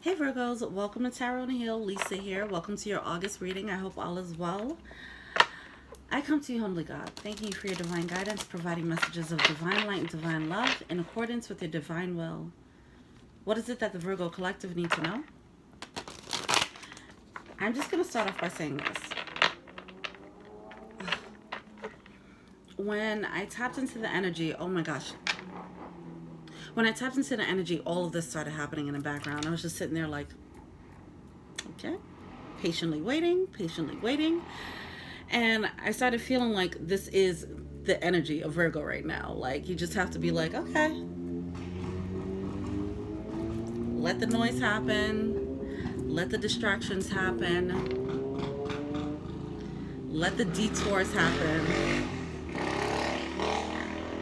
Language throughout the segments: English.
Hey Virgos, welcome to Tarot on the Hill. Lisa here. Welcome to your August reading. I hope all is well. I come to you humbly, God, thanking you for your divine guidance, providing messages of divine light and divine love in accordance with your divine will. What is it that the Virgo collective need to know? I'm just going to start off by saying this. When I tapped into the energy, oh my gosh. When I tapped into the energy, all of this started happening in the background. I was just sitting there like, okay, patiently waiting. And I started feeling like this is the energy of Virgo right now. Like, you just have to be like, okay, let the noise happen, let the distractions happen, let the detours happen.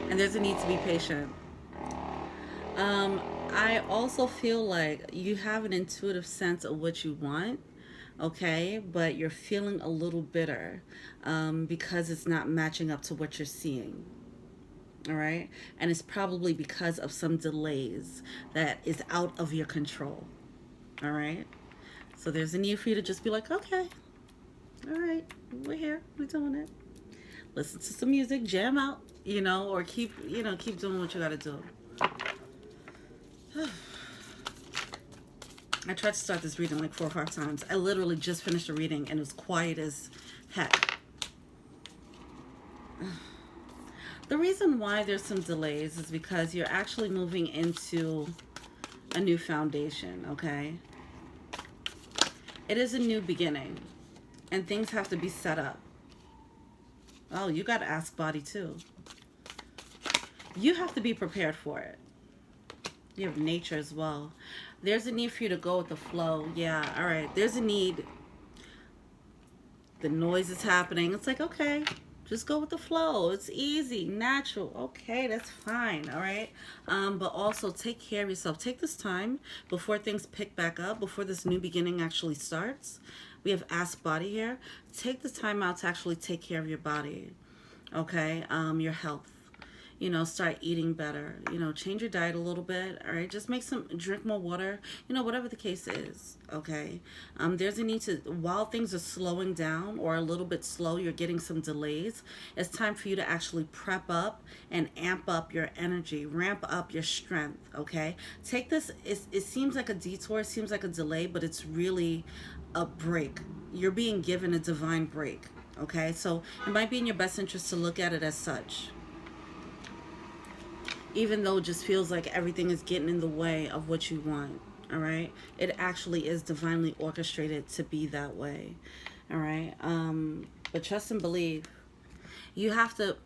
And there's a need to be patient. I also feel like you have an intuitive sense of what you want, okay, but you're feeling a little bitter because it's not matching up to what you're seeing. All right, and it's probably because of some delays that is out of your control. All right, so there's a need for you to just be like, okay, all right, we're here, we're doing it. Listen to some music, jam out, or keep doing what you got to do. I tried to start this reading like 4 or 5 times. I literally just finished a reading and it was quiet as heck. The reason why there's some delays is because you're actually moving into a new foundation, okay? It is a new beginning and things have to be set up. Oh, you got to ask body too. You have to be prepared for it. You have nature as well. There's a need for you to go with the flow. Yeah, all right. There's a need. The noise is happening. It's like, okay, just go with the flow. It's easy, natural. Okay, that's fine. All right. But also take care of yourself. Take this time before things pick back up, before this new beginning actually starts. We have Ask Body here. Take the time out to actually take care of your body. Okay. Your health. Start eating better, change your diet a little bit. All right, just drink more water, whatever the case is. Okay. There's a need to, while things are slowing down or a little bit slow, you're getting some delays. It's time for you to actually prep up and amp up your energy, ramp up your strength. Okay, take this. It seems like a detour, it seems like a delay, but it's really a break. You're being given a divine break. Okay, so it might be in your best interest to look at it as such, even though it just feels like everything is getting in the way of what you want. All right, it actually is divinely orchestrated to be that way. All right, but trust and believe. You have to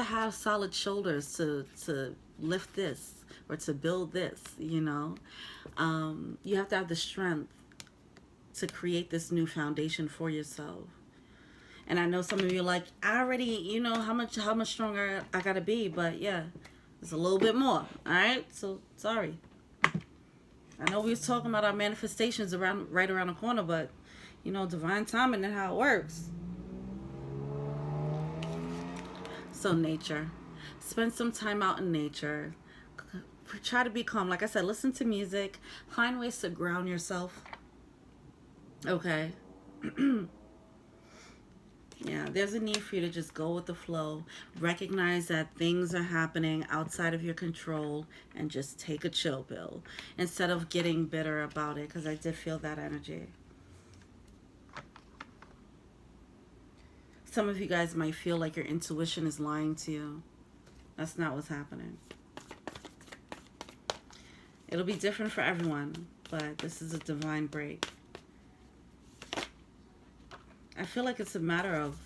have solid shoulders to lift this or to build this. You have to have the strength to create this new foundation for yourself. And I know some of you are like, I already, how much stronger I gotta be, but yeah, it's a little bit more. All right, so sorry. I know we was talking about our manifestations right around the corner, but divine timing and how it works. So nature, spend some time out in nature. Try to be calm. Like I said, listen to music. Find ways to ground yourself. Okay. Yeah, there's a need for you to just go with the flow. Recognize that things are happening outside of your control and just take a chill pill instead of getting bitter about it, because I did feel that energy. Some of you guys might feel like your intuition is lying to you. That's not what's happening. It'll be different for everyone, but this is a divine break. I feel like it's a matter of,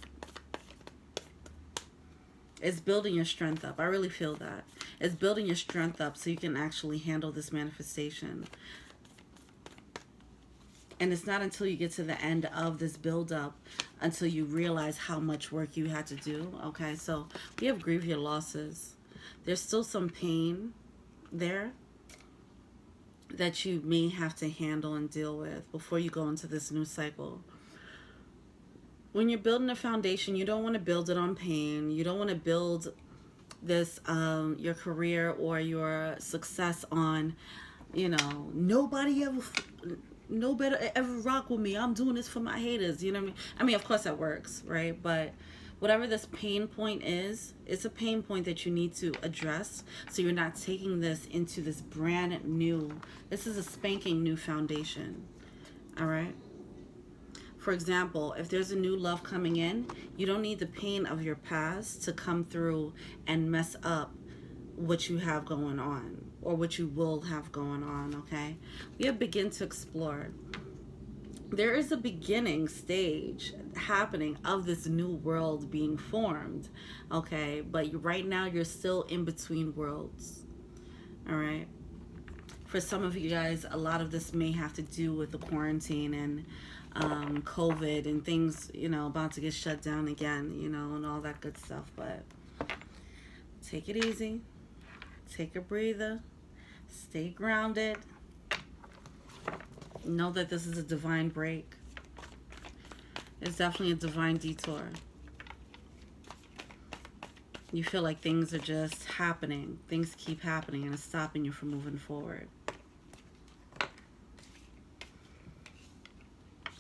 it's building your strength up. I really feel that. It's building your strength up so you can actually handle this manifestation. And it's not until you get to the end of this build up until you realize how much work you had to do. Okay, so we have grieved your losses. There's still some pain there that you may have to handle and deal with before you go into this new cycle. When you're building a foundation, you don't want to build it on pain. You don't want to build this your career or your success on nobody ever no better ever rock with me. I'm doing this for my haters. You know what I mean? I mean, of course that works, right? But whatever this pain point is, it's a pain point that you need to address, so you're not taking this into this brand new, this is a spanking new foundation. All right? For example, if there's a new love coming in, you don't need the pain of your past to come through and mess up what you have going on or what you will have going on, okay? We have begin to explore. There is a beginning stage happening of this new world being formed, okay? But right now you're still in between worlds, all right? For some of you guys, a lot of this may have to do with the quarantine and COVID and things, you know, about to get shut down again, you know, and all that good stuff. But take it easy. Take a breather. Stay grounded. Know that this is a divine break. It's definitely a divine detour. You feel like things are just happening. Things keep happening and it's stopping you from moving forward.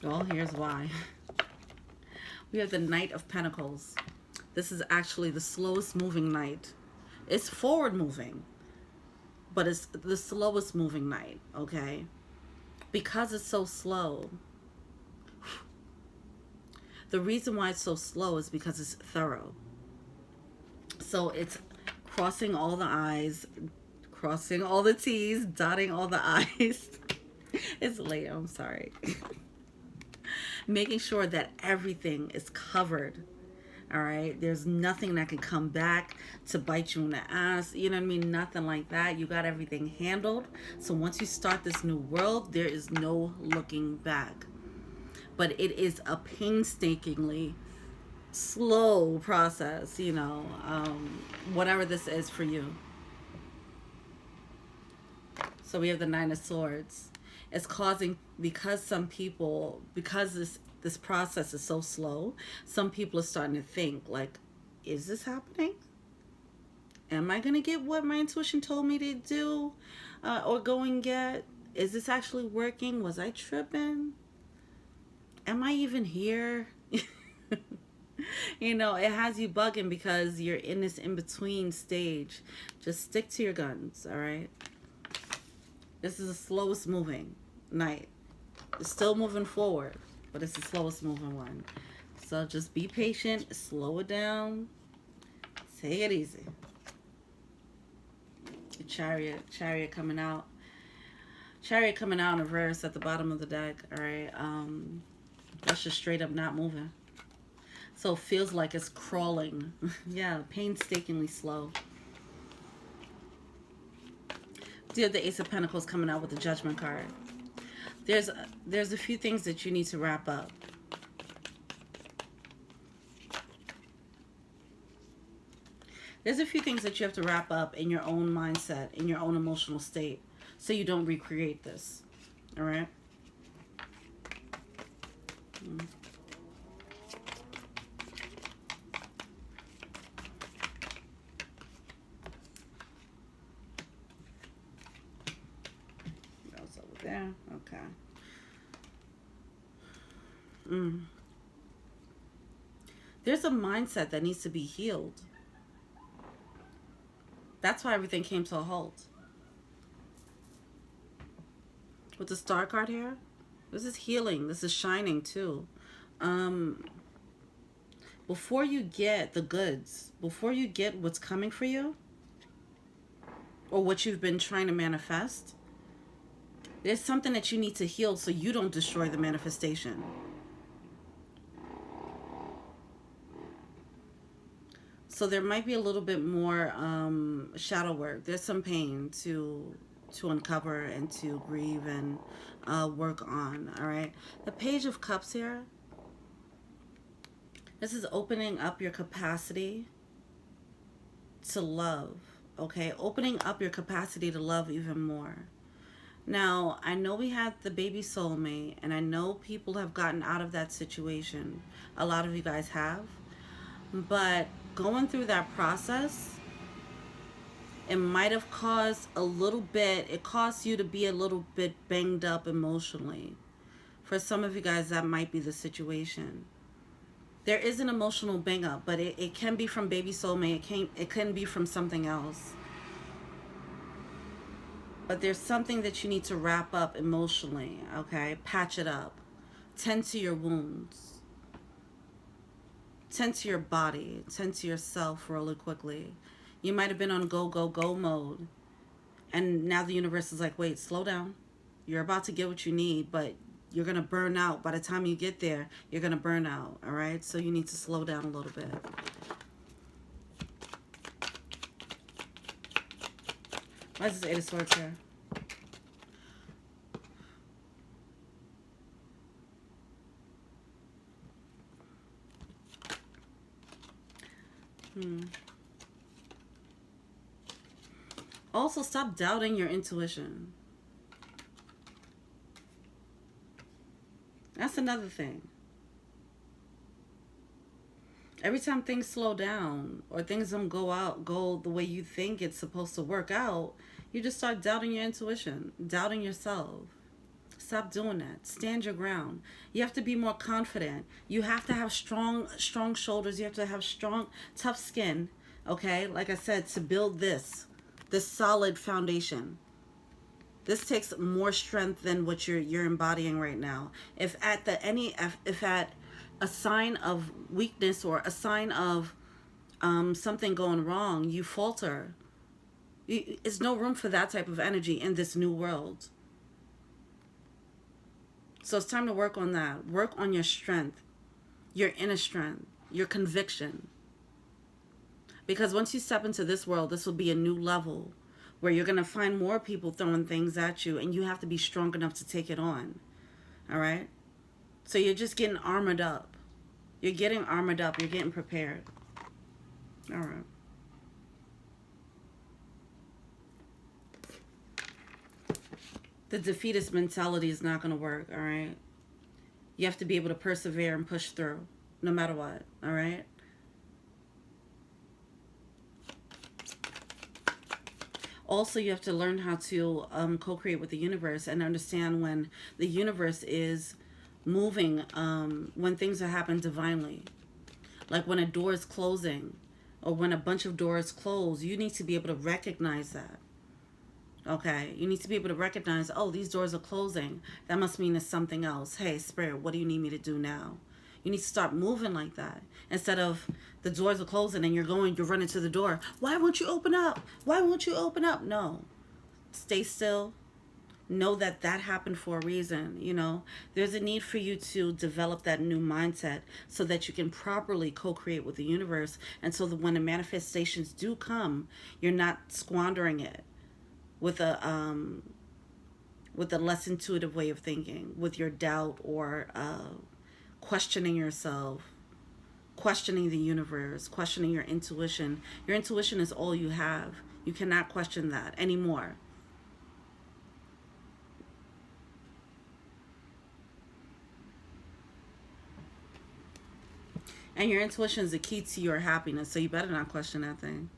Well, here's why. We have the Knight of Pentacles. This is actually the slowest moving knight. It's forward moving, but it's the slowest moving knight, okay? Because it's so slow. The reason why it's so slow is because it's thorough. So it's crossing all the I's, crossing all the T's, dotting all the I's. It's late, I'm sorry. Making sure that everything is covered. All right, there's nothing that can come back to bite you in the ass. You know what I mean? Nothing like that. You got everything handled. So once you start this new world, there is no looking back. But it is a painstakingly slow process, you know, whatever this is for you. So we have the Nine of Swords. It's causing, because some people, because this process is so slow, some people are starting to think like, is this happening? Am I gonna get what my intuition told me to do or go and get? Is this actually working? Was I tripping? Am I even here? You know, it has you bugging because you're in this in-between stage. Just stick to your guns, all right? This is the slowest moving knight. It's still moving forward, but it's the slowest moving one. So just be patient, slow it down, take it easy. The chariot coming out. Chariot coming out in reverse at the bottom of the deck, all right? That's just straight up not moving. So it feels like it's crawling. Yeah, painstakingly slow. You have the Ace of Pentacles coming out with the Judgment card. There's a few things that you need to wrap up. There's a few things that you have to wrap up in your own mindset, in your own emotional state, so you don't recreate this. All right? Goes over there. Okay. There's a mindset that needs to be healed. That's why everything came to a halt. With the Star card here, this is healing. This is shining too. Before you get the goods, before you get what's coming for you, or what you've been trying to manifest, there's something that you need to heal so you don't destroy the manifestation. So there might be a little bit more shadow work. There's some pain to uncover and to grieve and work on, all right? The Page of Cups here, this is opening up your capacity to love, okay? Opening up your capacity to love even more. Now, I know we had the baby soulmate, and I know people have gotten out of that situation. A lot of you guys have. But going through that process, it might have caused a little bit, it caused you to be a little bit banged up emotionally. For some of you guys, that might be the situation. There is an emotional bang up, but it can be from baby soulmate. It can be from something else. But there's something that you need to wrap up emotionally, okay? Patch it up. Tend to your wounds. Tend to your body. Tend to yourself really quickly. You might have been on go, go, go mode. And now the universe is like, wait, slow down. You're about to get what you need, but you're going to burn out. By the time you get there, you're going to burn out, all right? So you need to slow down a little bit. Why is this Eight of Swords here? Also, stop doubting your intuition. That's another thing. Every time things slow down or things don't go the way you think it's supposed to work out, you just start doubting your intuition, doubting yourself. Stop doing that. Stand your ground. You have to be more confident. You have to have strong shoulders. You have to have strong, tough skin. Okay, like I said, to build this solid foundation. This takes more strength than what you're embodying right now. If at a sign of weakness or a sign of something going wrong, you falter. There's no room for that type of energy in this new world. So it's time to work on that. Work on your strength, your inner strength, your conviction. Because once you step into this world, this will be a new level where you're going to find more people throwing things at you, and you have to be strong enough to take it on. All right? So you're just getting armored up. You're getting armored up. You're getting prepared. All right. The defeatist mentality is not going to work, all right? You have to be able to persevere and push through, no matter what, all right? Also, you have to learn how to co-create with the universe and understand when the universe is moving, when things are happening divinely. Like when a door is closing or when a bunch of doors close, you need to be able to recognize that. Okay, you need to be able to recognize, oh, these doors are closing. That must mean it's something else. Hey, Spirit, what do you need me to do now? You need to start moving like that. Instead of the doors are closing and you're running to the door. Why won't you open up? Why won't you open up? No. Stay still. Know that happened for a reason, you know. There's a need for you to develop that new mindset so that you can properly co-create with the universe. And so that when the manifestations do come, you're not squandering it with a less intuitive way of thinking, with your doubt or questioning yourself, questioning the universe, questioning your intuition. Your intuition is all you have. You cannot question that anymore. And your intuition is the key to your happiness, so you better not question that thing.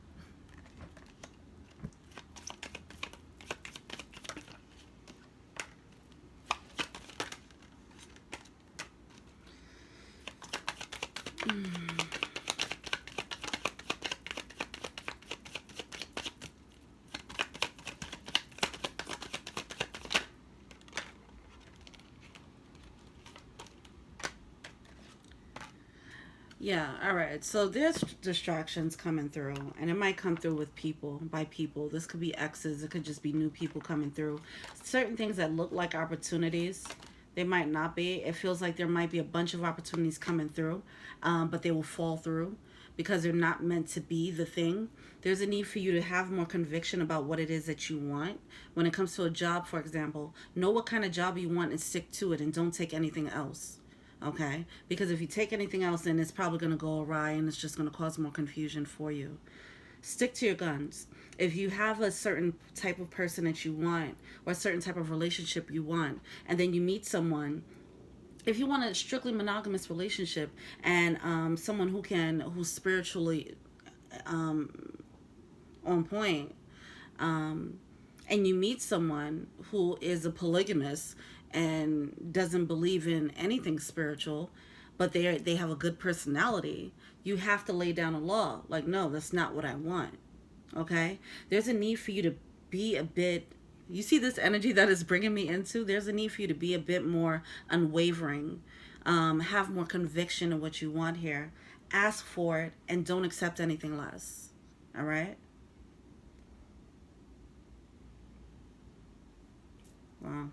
Yeah, all right. So there's distractions coming through, and it might come through with people, by people. This could be exes, it could just be new people coming through. Certain things that look like opportunities, they might not be. It feels like there might be a bunch of opportunities coming through, but they will fall through because they're not meant to be the thing. There's a need for you to have more conviction about what it is that you want. When it comes to a job, for example, know what kind of job you want and stick to it, and don't take anything else. Okay? Because if you take anything else, then it's probably going to go awry and it's just going to cause more confusion for you. Stick to your guns. If you have a certain type of person that you want or a certain type of relationship you want, and then you meet someone, if you want a strictly monogamous relationship and someone who's spiritually on point, and you meet someone who is a polygamist and doesn't believe in anything spiritual, but they have a good personality, you have to lay down a law. Like, no, that's not what I want. Okay? There's a need for you to be a bit, you see this energy that is bringing me into? There's a need for you to be a bit more unwavering, have more conviction in what you want here. Ask for it and don't accept anything less. All right? Wow.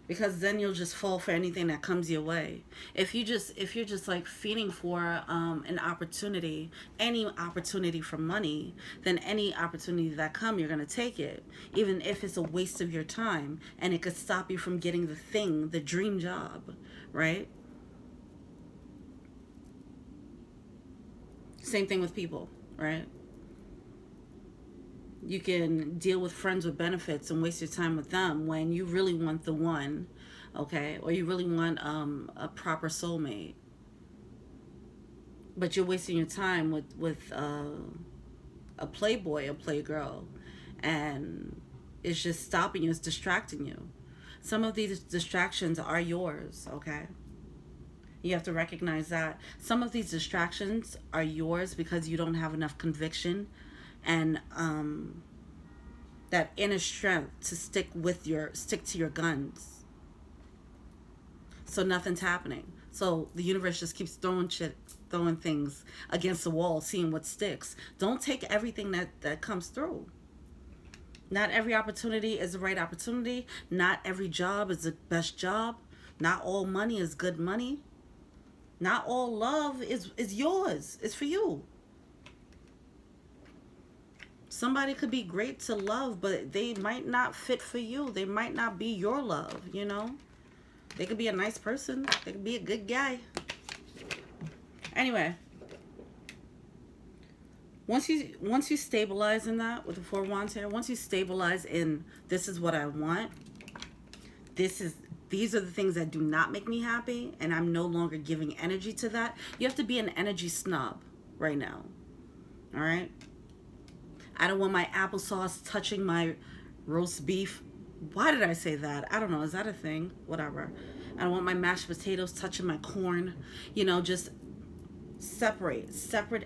Because then you'll just fall for anything that comes your way. If you're just like feeding for an opportunity, any opportunity for money, then any opportunity that come, you're gonna take it, even if it's a waste of your time and it could stop you from getting the thing, the dream job, right? Same thing with people, right? You can deal with friends with benefits and waste your time with them when you really want the one, okay? Or you really want a proper soulmate. But you're wasting your time with a playboy, a playgirl, and it's just stopping you, it's distracting you. Some of these distractions are yours, okay? You have to recognize that. Some of these distractions are yours because you don't have enough conviction and that inner strength to stick to your guns. So nothing's happening. So the universe just keeps throwing things against the wall, seeing what sticks. Don't take everything that comes through. Not every opportunity is the right opportunity. Not every job is the best job. Not all money is good money. Not all love is yours. It's for you. Somebody could be great to love, but they might not fit for you. They might not be your love, you know? They could be a nice person. They could be a good guy. Anyway, once you stabilize in that with the Four of Wands here, once you stabilize in this is what I want, these are the things that do not make me happy, and I'm no longer giving energy to that. You have to be an energy snob right now. All right? I don't want my applesauce touching my roast beef. Why did I say that? I don't know. Is that a thing? Whatever. I don't want my mashed potatoes touching my corn. You know, just separate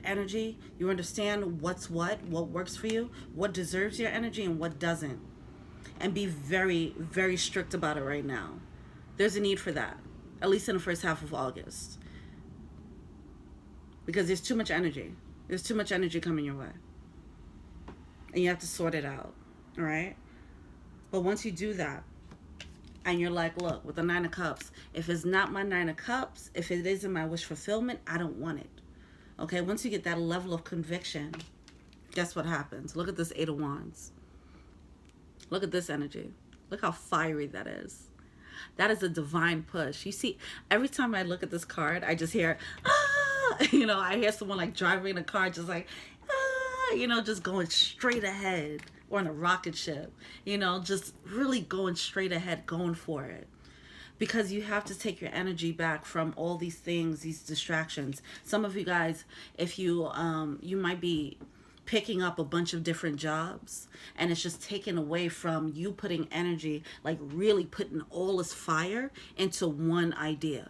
energy. You understand what's what works for you, what deserves your energy and what doesn't. And be very, very strict about it right now. There's a need for that, at least in the first half of August. Because there's too much energy. There's too much energy coming your way. And you have to sort it out, all right? But once you do that, and you're like, look, with the Nine of Cups, if it's not my Nine of Cups, if it isn't my wish fulfillment, I don't want it. Okay, once you get that level of conviction, guess what happens? Look at this Eight of Wands. Look at this energy. Look how fiery that is. That is a divine push. You see, every time I look at this card, I just hear, ah! You know, I hear someone like driving a car just like, ah! You know, just going straight ahead. Or on a rocket ship. You know, just really going straight ahead, going for it. Because you have to take your energy back from all these things, these distractions. Some of you guys, if you you might be picking up a bunch of different jobs and it's just taken away from you putting energy, like really putting all this fire into one idea.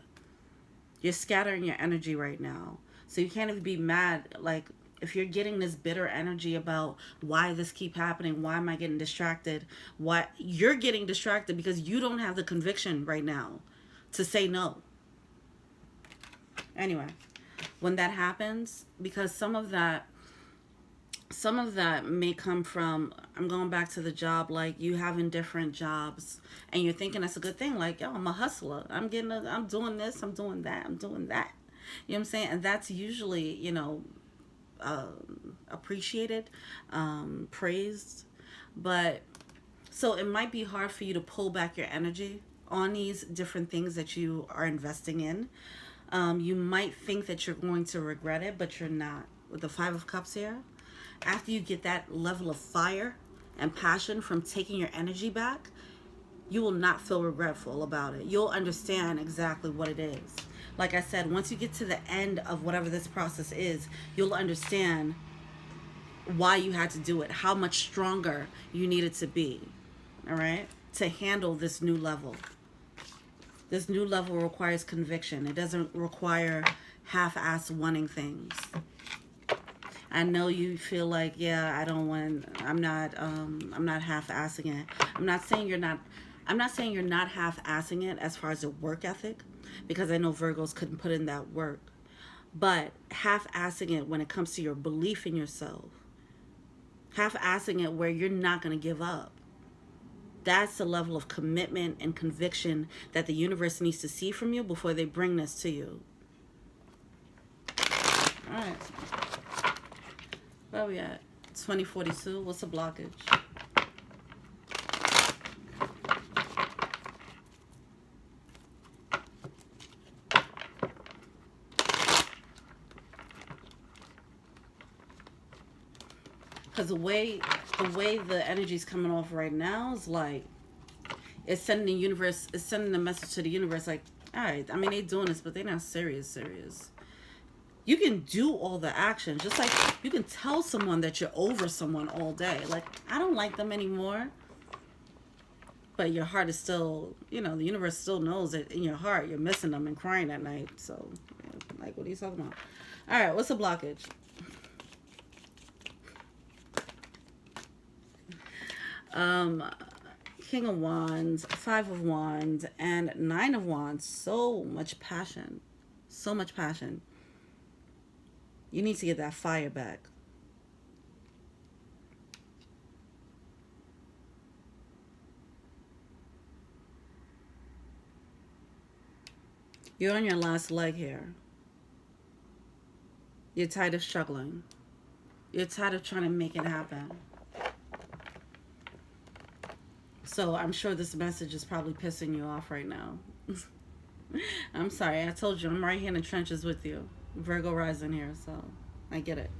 You're scattering your energy right now. So you can't even be mad, like if you're getting this bitter energy about why this keep happening, why am I getting distracted? Why you're getting distracted because you don't have the conviction right now to say no. Anyway, when that happens, because some of that may come from, I'm going back to the job, like you having different jobs and you're thinking that's a good thing. Like, yo, I'm a hustler. I'm doing this, I'm doing that, I'm doing that. You know what I'm saying? And that's usually, you know, appreciated, praised. But so it might be hard for you to pull back your energy on these different things that you are investing in. You might think that you're going to regret it, but you're not. With the Five of Cups here, after you get that level of fire and passion from taking your energy back, you will not feel regretful about it. You'll understand exactly what it is. Like I said, once you get to the end of whatever this process is, you'll understand why you had to do it, how much stronger you needed to be, all right, to handle this new level. This new level requires conviction. It doesn't require half-ass wanting things. I know you feel like, yeah, I don't want, I'm not half-assing it. I'm not saying you're not half-assing it as far as the work ethic, because I know Virgos couldn't put in that work. But half-assing it when it comes to your belief in yourself. Half-assing it where you're not going to give up. That's the level of commitment and conviction that the universe needs to see from you before they bring this to you. All right. Where are we at? 2042. What's the blockage? Because the way the energy's coming off right now is like, it's sending the universe, it's sending a message to the universe like, all right, I mean, they doing this, but they're not serious. You can do all the action, just like you can tell someone that you're over someone all day. Like, I don't like them anymore. But your heart is still, you know, the universe still knows that in your heart you're missing them and crying at night. So, like, what are you talking about? All right, what's the blockage? King of Wands, Five of Wands, and Nine of Wands. So much passion. So much passion. You need to get that fire back. You're on your last leg here. You're tired of struggling. You're tired of trying to make it happen. So I'm sure this message is probably pissing you off right now. I'm sorry. I told you I'm right here in the trenches with you. Virgo rising here, so I get it.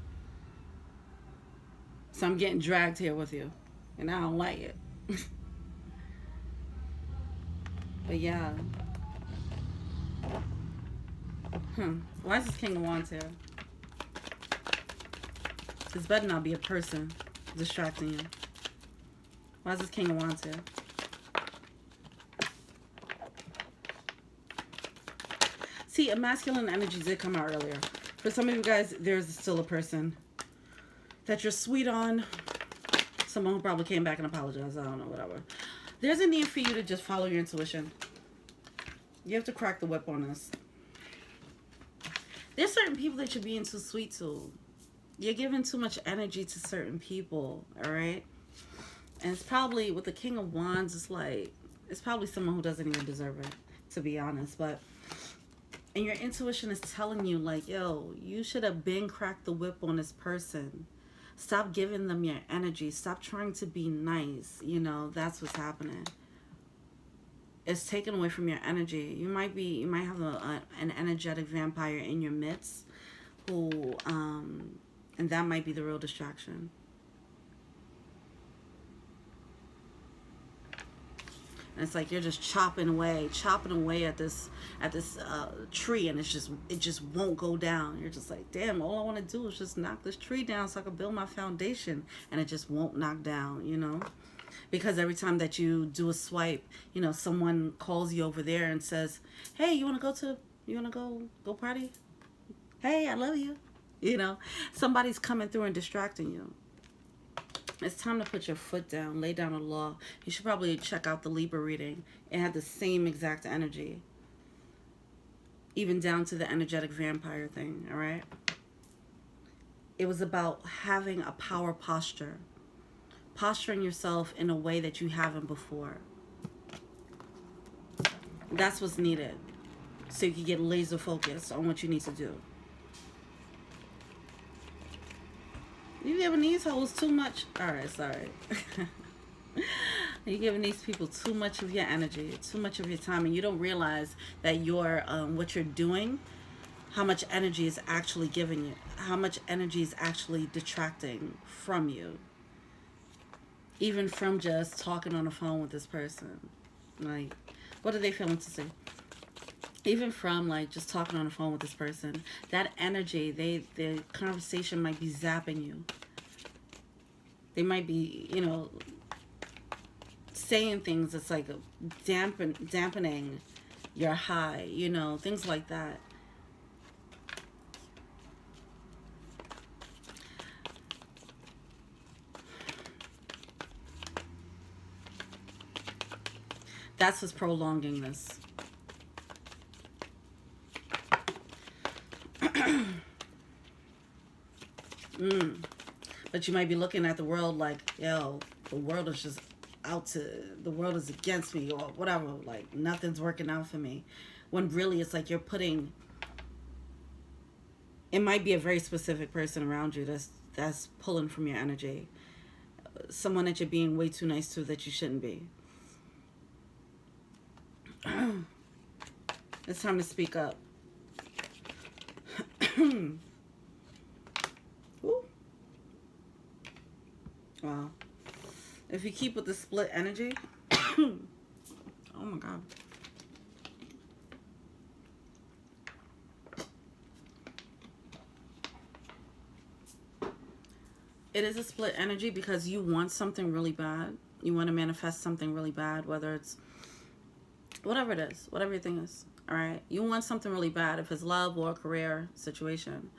So I'm getting dragged here with you, and I don't like it. But yeah. Why is this King of Wands here? This better not be a person distracting you. Why is this King of Wands here? See, a masculine energy did come out earlier. For some of you guys, there's still a person that you're sweet on. Someone who probably came back and apologized. I don't know, whatever. There's a need for you to just follow your intuition. You have to crack the whip on this. There's certain people that you're being too sweet to. You're giving too much energy to certain people, all right? And it's probably, with the King of Wands, it's like, it's probably someone who doesn't even deserve it, to be honest. But, and your intuition is telling you, like, yo, you should have been cracked the whip on this person. Stop giving them your energy. Stop trying to be nice. You know, that's what's happening. It's taken away from your energy. You might have an energetic vampire in your midst who, and that might be the real distraction. And it's like you're just chopping away at this tree, and it just won't go down. You're just like, damn, all I want to do is just knock this tree down so I can build my foundation, and it just won't knock down, you know? Because every time that you do a swipe, you know, someone calls you over there and says, hey, you want to go party? Hey, I love you. You know, somebody's coming through and distracting you. It's time to put your foot down, lay down the law. You should probably check out the Libra reading. It had the same exact energy. Even down to the energetic vampire thing, all right? It was about having a power posture. Posturing yourself in a way that you haven't before. That's what's needed. So you can get laser focused on what you need to do. You giving these hoes too much. Alright, sorry. You're giving these people too much of your energy, too much of your time, and you don't realize that you're what you're doing, how much energy is actually giving you, how much energy is actually detracting from you. Even from just talking on the phone with this person. Like, what are they feeling to say? even from like just talking on the phone with this person, that energy, the conversation might be zapping you. They might be, you know, saying things that's like dampening your high, you know, things like that. That's what's prolonging this. But you might be looking at the world like, yo, the world is just the world is against me or whatever. Like, nothing's working out for me. When really it's like you're putting, it might be a very specific person around you that's pulling from your energy. Someone that you're being way too nice to that you shouldn't be. It's time to speak up. Wow. If you keep with the split energy, oh my God. It is a split energy because you want something really bad. You want to manifest something really bad, whether it's whatever it is, whatever your thing is. All right. You want something really bad, if it's love or a career situation.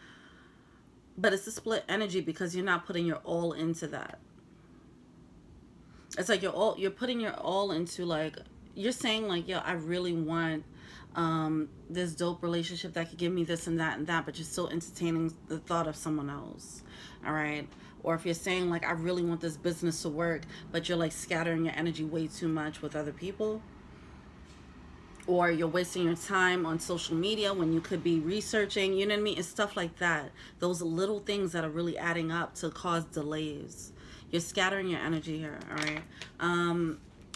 But it's a split energy because you're not putting your all into that. It's like you're putting your all into, like, you're saying like, yo, I really want this dope relationship that could give me this and that, but you're still entertaining the thought of someone else. All right. Or if you're saying like, I really want this business to work, but you're like scattering your energy way too much with other people. Or you're wasting your time on social media when you could be researching, you know what I mean? It's stuff like that. Those little things that are really adding up to cause delays. You're scattering your energy here, all right?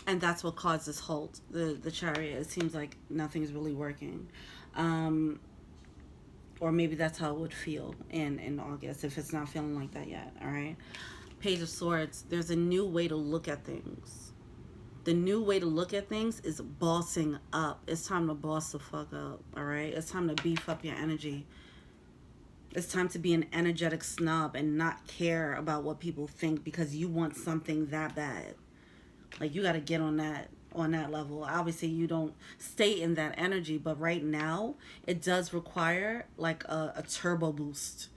And that's what caused this halt, the Chariot. It seems like nothing's really working. Or maybe that's how it would feel in August if it's not feeling like that yet, all right? Page of Swords, there's a new way to look at things. The new way to look at things is bossing up. It's time to boss the fuck up, all right? It's time to beef up your energy. It's time to be an energetic snob and not care about what people think because you want something that bad. Like, you got to get on that level. Obviously, you don't stay in that energy, but right now, it does require like a turbo boost.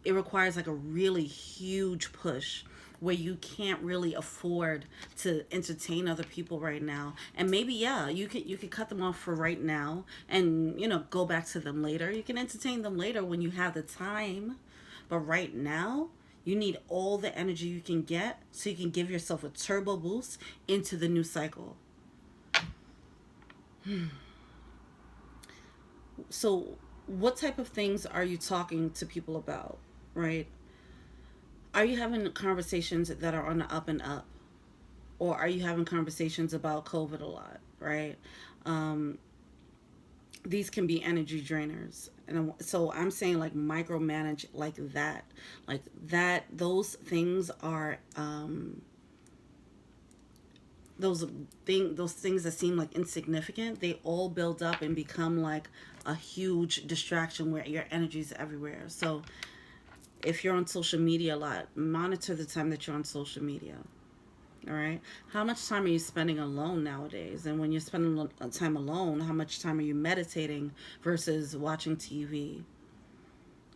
It requires like a really huge push where you can't really afford to entertain other people right now. And maybe, yeah, you could cut them off for right now and, you know, go back to them later. You can entertain them later when you have the time. But right now, you need all the energy you can get so you can give yourself a turbo boost into the new cycle. So what type of things are you talking to people about, right? Are you having conversations that are on the up and up? Or are you having conversations about COVID a lot, right? These can be energy drainers. And so I'm saying like micromanage like that. Like that, those things are, those things that seem like insignificant, they all build up and become like a huge distraction where your energy is everywhere. So if you're on social media a lot, monitor the time that you're on social media. All right. How much time are you spending alone nowadays? And when you're spending time alone, how much time are you meditating versus watching TV?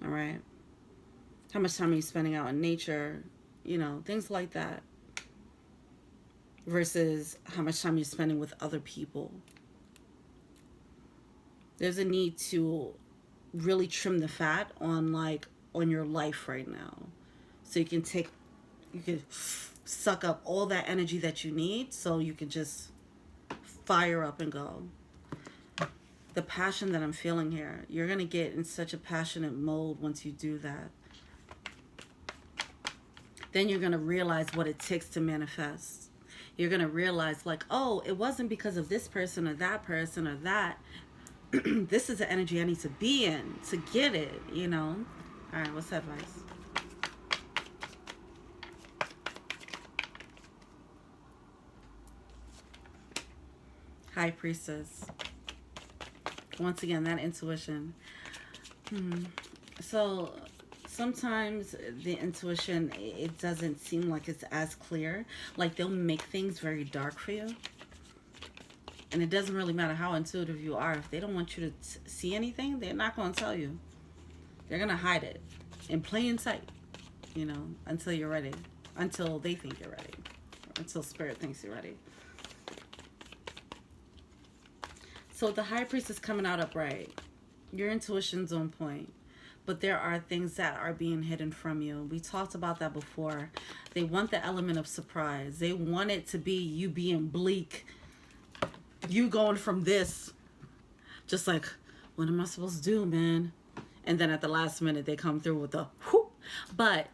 All right. How much time are you spending out in nature? You know, things like that. Versus how much time you're spending with other people. There's a need to really trim the fat on your life right now. So you can suck up all that energy that you need so you can just fire up and go. The passion that I'm feeling here, you're going to get in such a passionate mode once you do that. Then you're going to realize what it takes to manifest. You're going to realize like, oh, it wasn't because of this person or that person or that. This is the energy I need to be in to get it, you know? All right, what's the advice? High Priestess. Once again, that intuition. So sometimes the intuition, it doesn't seem like it's as clear. Like they'll make things very dark for you. And it doesn't really matter how intuitive you are. If they don't want you to see anything, they're not going to tell you. They're going to hide it in plain sight, you know, until you're ready. Until they think you're ready. Until Spirit thinks you're ready. So the High Priest is coming out upright. Your intuition's on point. But there are things that are being hidden from you. We talked about that before. They want the element of surprise. They want it to be you being bleak. You going from this. Just like, what am I supposed to do, man? And then at the last minute, they come through with the whoop. But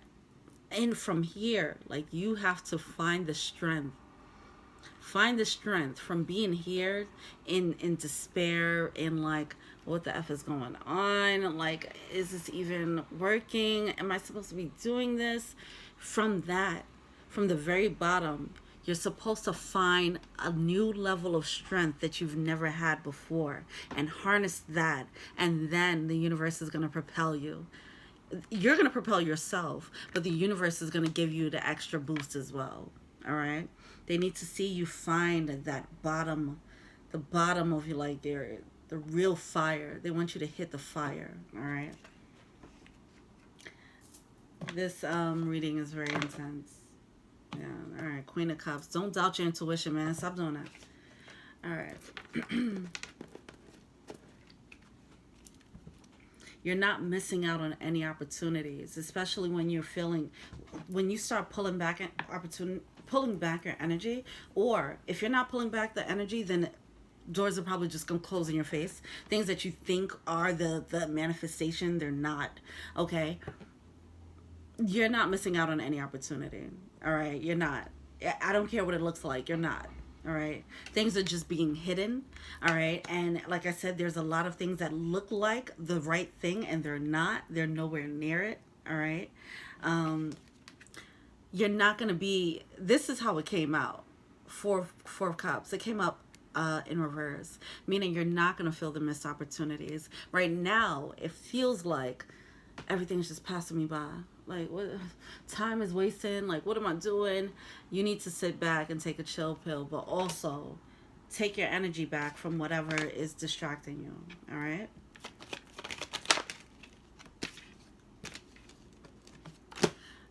from here, like, you have to find the strength. Find the strength from being here in despair, in like, what the F is going on? Like, is this even working? Am I supposed to be doing this? From that, from the very bottom, you're supposed to find a new level of strength that you've never had before and harness that. And then the universe is going to propel you. You're going to propel yourself, but the universe is going to give you the extra boost as well. All right? They need to see you find that bottom, the bottom of you, like the real fire. They want you to hit the fire. All right? This reading is very intense. Yeah, all right. Queen of Cups. Don't doubt your intuition, man. Stop doing that. All right. You're not missing out on any opportunities, especially when you're feeling, when you start pulling back your energy, or if you're not pulling back the energy, then doors are probably just going to close in your face. Things that you think are the manifestation, they're not. Okay? You're not missing out on any opportunity. All right? You're not. I don't care what it looks like. You're not. All right? Things are just being hidden. All right? And like I said, there's a lot of things that look like the right thing and they're not. They're nowhere near it. All right? You're not going to be, this is how it came out. Four of Cups. It came up in reverse, meaning you're not going to feel the missed opportunities. Right now, it feels like everything's just passing me by. Like, what, time is wasting. Like, what am I doing? You need to sit back and take a chill pill, but also take your energy back from whatever is distracting you. All right?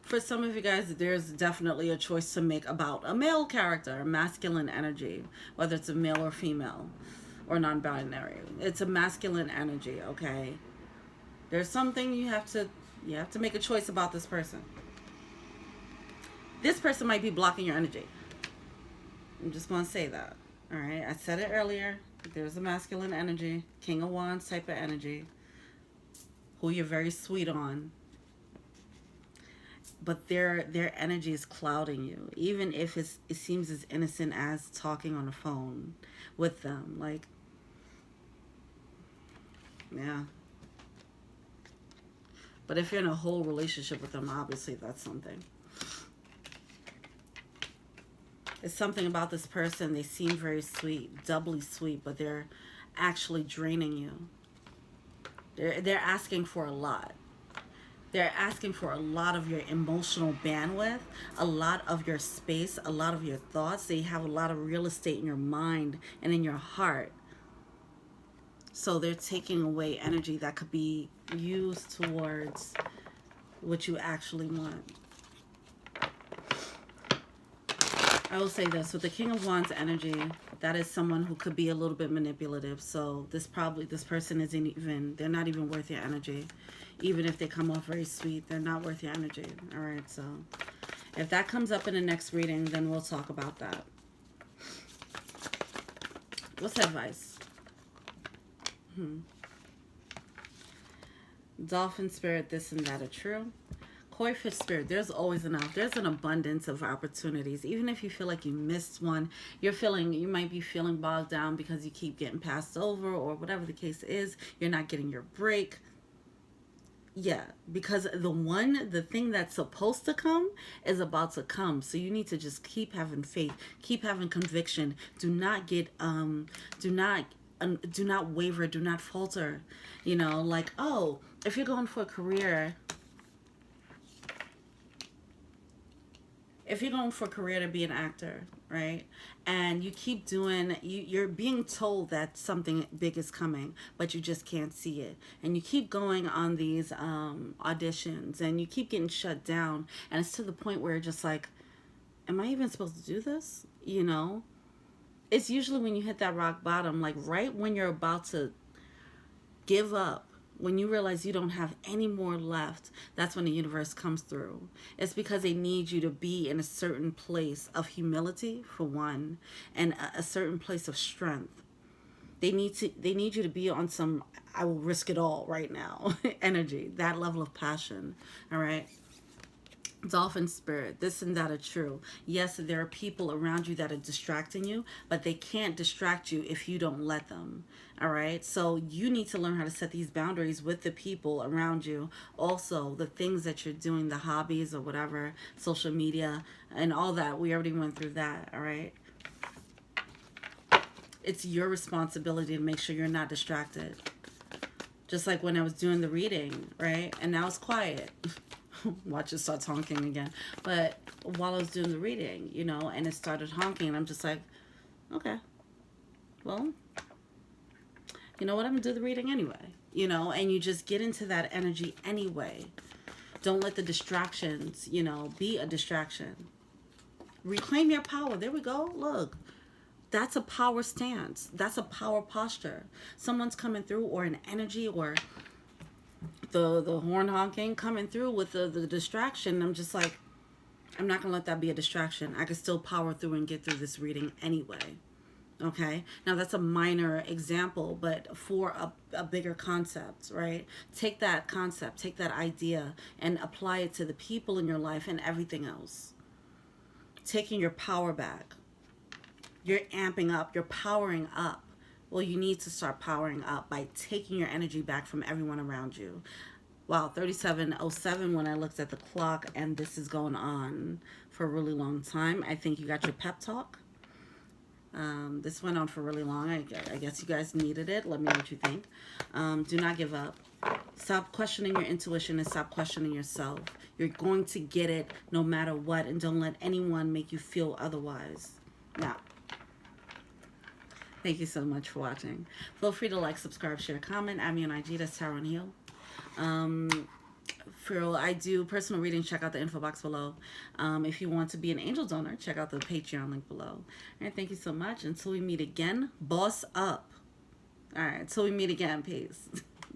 For some of you guys, there's definitely a choice to make about a male character, a masculine energy, whether it's a male or female or non-binary. It's a masculine energy, okay? There's something you have to make a choice about this person. This person might be blocking your energy. I'm just going to say that. All right? I said it earlier. There's a masculine energy, King of Wands type of energy, who you're very sweet on. But their energy is clouding you, even if it seems as innocent as talking on the phone with them. Like, yeah. But if you're in a whole relationship with them, obviously that's something. It's something about this person. They seem very sweet, doubly sweet, but they're actually draining you. They're asking for a lot. They're asking for a lot of your emotional bandwidth, a lot of your space, a lot of your thoughts. They have a lot of real estate in your mind and in your heart. So they're taking away energy that could be used towards what you actually want. I will say this, with the King of Wands energy, that is someone who could be a little bit manipulative. So this person isn't even, they're not even worth your energy. Even if they come off very sweet, they're not worth your energy. All right, so if that comes up in the next reading, then we'll talk about that. What's advice? Dolphin spirit, this and that are true. Koi fish spirit, there's always enough. There's an abundance of opportunities. Even if you feel like you missed one, you might be feeling bogged down because you keep getting passed over or whatever the case is. You're not getting your break. Yeah, because the thing that's supposed to come is about to come. So you need to just keep having faith, keep having conviction. Do not do not waver, do not falter. You know, like, oh, if you're going for a career, if you're going for a career to be an actor, right? And you keep doing, you're being told that something big is coming, but you just can't see it. And you keep going on these auditions, and you keep getting shut down. And it's to the point where you're just like, am I even supposed to do this? You know? It's usually when you hit that rock bottom, like right when you're about to give up, when you realize you don't have any more left, that's when the universe comes through. It's because they need you to be in a certain place of humility, for one, and a certain place of strength. They need you to be on some I will risk it all right now energy, that level of passion. All right. Dolphin spirit, this and that are true. Yes, there are people around you that are distracting you, but they can't distract you if you don't let them. All right, so you need to learn how to set these boundaries with the people around you. Also, the things that you're doing, the hobbies or whatever, social media and all that, we already went through that. All right, it's your responsibility to make sure you're not distracted. Just like when I was doing the reading, right? And now it's quiet. Watch, it starts honking again. But while I was doing the reading, you know, and it started honking, and I'm just like, okay, well, you know what, I'm gonna do the reading anyway, you know. And you just get into that energy anyway. Don't let the distractions, you know, be a distraction. Reclaim your power. There we go. Look, that's a power stance. That's a power posture. Someone's coming through, or an energy, or the horn honking coming through with the distraction. I'm just like, I'm not gonna let that be a distraction. I can still power through and get through this reading anyway. Okay, now that's a minor example, but for a bigger concept, right? Take that concept, take that idea, and apply it to the people in your life and everything else. Taking your power back. You're amping up, you're powering up. Well, you need to start powering up by taking your energy back from everyone around you. Wow, 37:07 when I looked at the clock, and this is going on for a really long time. I think you got your pep talk. This went on for really long. I guess you guys needed it. Let me know what you think. Do not give up. Stop questioning your intuition and stop questioning yourself. You're going to get it no matter what, and don't let anyone make you feel otherwise. Now, thank you so much for watching. Feel free to like, subscribe, share, comment. I'm me on IG. That's Tarot and Heal. I do personal readings. Check out the info box below. If you want to be an angel donor, check out the Patreon link below. All right, thank you so much. Until we meet again, boss up. All right, until we meet again, peace.